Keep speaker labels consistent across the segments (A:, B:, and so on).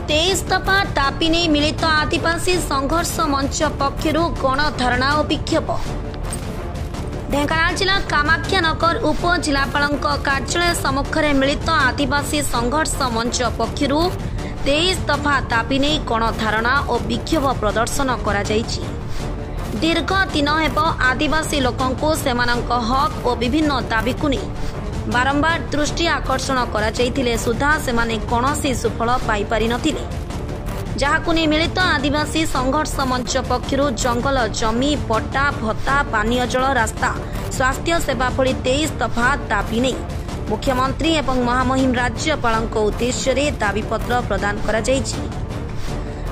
A: 23 दफा दाबी नहीं मिलित आदिवासी संघर्ष मंच पक्षर गणधारणा और विक्षोभ। ढेंकानाल जिला कामाख्यानगर उपजिलापाल कार्यालय सम्मुखें मिलित आदिवासी संघर्ष मंच पक्षर 23 दफा दाबी नहीं गणधारणा और विक्षोभ प्रदर्शन करा जायछि। दीर्घ दिन हेब आदिवासी लोकंकु सेमानंक हक और विभिन्न दाबी को नहीं बारंबार दृष्टि आकर्षण करा जायतिले सुधा सेमाने कौनसी सुफल पाई पारि नथिले। जहाकु नहीं मिलित आदिवासी संघर्ष मंच पक्षर जंगल जमी पट्टा भत्ता पानीय जल रास्ता स्वास्थ्य सेवा भली 23 दफा दाबी नहीं मुख्यमंत्री एवं महामहिम राज्यपाल उद्देश्य दाबीपत्र प्रदान करा जायछि।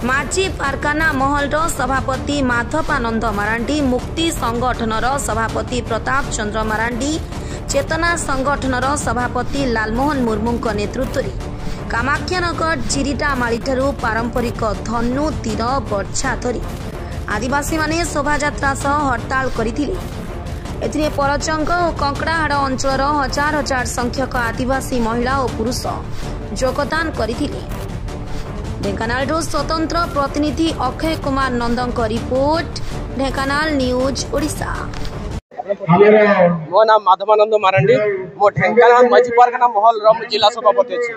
A: माझी पारकाना महल सभापति माधवानंद मारांडी, मुक्ति संगठनर सभापति प्रताप चंद्र मारांडी, चेतना संगठनर सभापति लालमोहन मुर्मू नेतृत्व में कामाख्यानगर जिरीटामाली पारंपरिक धनु तीर बर्छा धरी आदिवासी माने शोभायात्रा सह हड़ताल करथिले। परचंग और कंकड़ाहाड़ अंचल हजार हजार संख्यक आदिवासी महिला और पुरुष योगदान करथिले। ढेंकानाल स्वतंत्र प्रतिनिधि अक्षय कुमार नंदन रिपोर्ट, ढेंकानाल न्यूज ओडिशा।
B: मो नाम माधवानंद मारांडी, मो ढेंकानाल माझी पारकाना महल जिला सभापति अच्छी।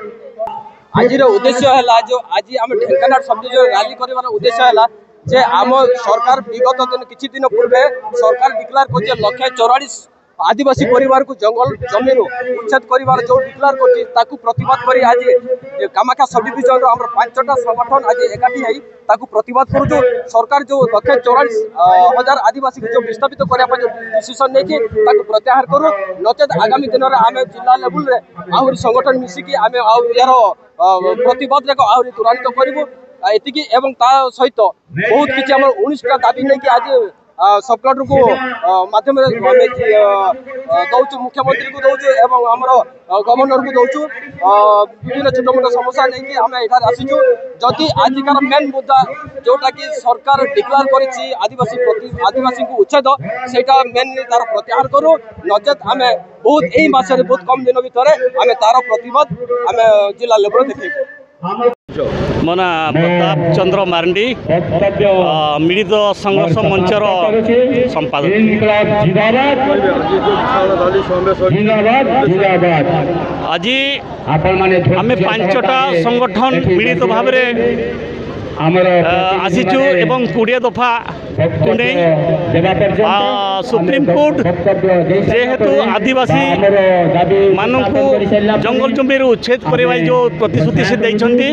B: आज उद्देश्य है जो आज आम ढेंकानाल सब रैली कर उद्देश्य है जे आम सरकार विगत दिन किछि दिन पूर्वे सरकार डिक्लेयर कर 144 आदिवासी परिवार को जंगल जमी उच्छेद कर जो डिक्लेयर कर प्रतिवाद कर आज कामाख्या सब डिविजन आम 5टा संगठन आज एकाठी ताकू प्रतिवाद करूँ। सरकार जो 144,000 आदिवासी को जो विस्थापित करने जो डिसीजन नहीं प्रत्याहार करूँ, नचेत आगामी दिन में आम जिला लेवल आहरी संगठन मिसिकी आम यार प्रतिवाद आहरी त्वरान्वित करूँ एति एवं ता सहित बहुत किसी आम 19टा दाबी नहीं आज सब कलेक्टर को माध्यम दौचु, मुख्यमंत्री को दौचु एवं आमर गवर्नर को दौचु। विभिन्न छोट मोट समस्या नहीं आम यहाँ आसीचु। जदि आजिकार मेन मुद्दा जोटा कि सरकार डिक्लेयर करिछि आदिवासी को उच्छेद सेटा मेन तार प्रत्याहार करूँ, नचेत आम बहुत यही मासरे बहुत कम दिन भितर आम तार प्रतिवाद आम जिला लेवल देखा।
C: मो ना प्रताप चंद्र मारांडी, मिलित संघर्ष मंचर संपादक। आज आम 5टा संगठन मिलित भाव आसीचु एवं 20 दफा सुप्रीम कोर्ट जेहेतु आदिवासी मानक जंगल जमी उच्छेद करने जो प्रतिश्रुति से देइछन्ति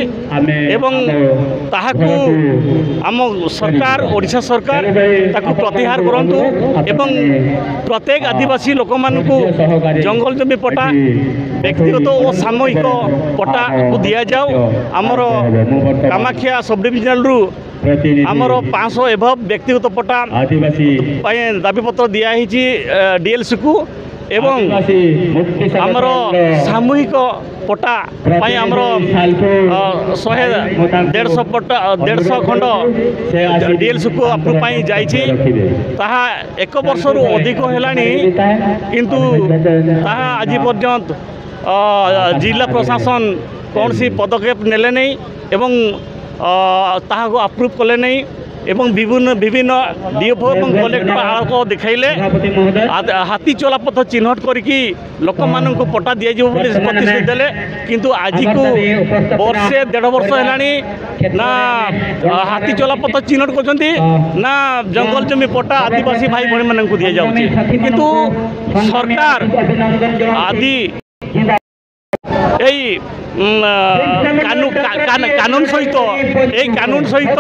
C: एवं ताहाकू आम सरकार ओडिशा सरकार ताकू प्रत्याहार करंतु एवं प्रत्येक आदिवासी लोक मानकू जंगल जमी पट्टा व्यक्तिगत और सामूहिक पट्टा को दिया जाओ। आमर कामाख्या सब डिविजनल रु आमर 500 एभव व्यक्तिगत पट्टा दाबीपत्र दिखाई डीएलसी को एवं आमर सामूहिक पट्टा आमर 100-150 पट्टा 150 खंड डीएलसी को अप्रूव जाइछि। ताहा 1 वर्ष रु अधिक हेलानी किंतु ताहा आज पर्यंत जिला प्रशासन कौन सी पदक्षेप नेले नहीं एवं ताहाको अप्रूव कले नहीं एवं विभिन्न डीएफओ और कलेक्टर आलोक दिखाइले हाथी चला पथ चिन्हट करके लोक मान पट्टा दि प्रतिश्रुति देले किंतु आज को वर्षे 1.5 वर्ष है ना हाथी चला पथ चिन्हट करछन्ती ना जंगल जमी पट्टा आदिवासी भाई बहन मान दि जाउछि। किंतु सरकार आदि कानून सहित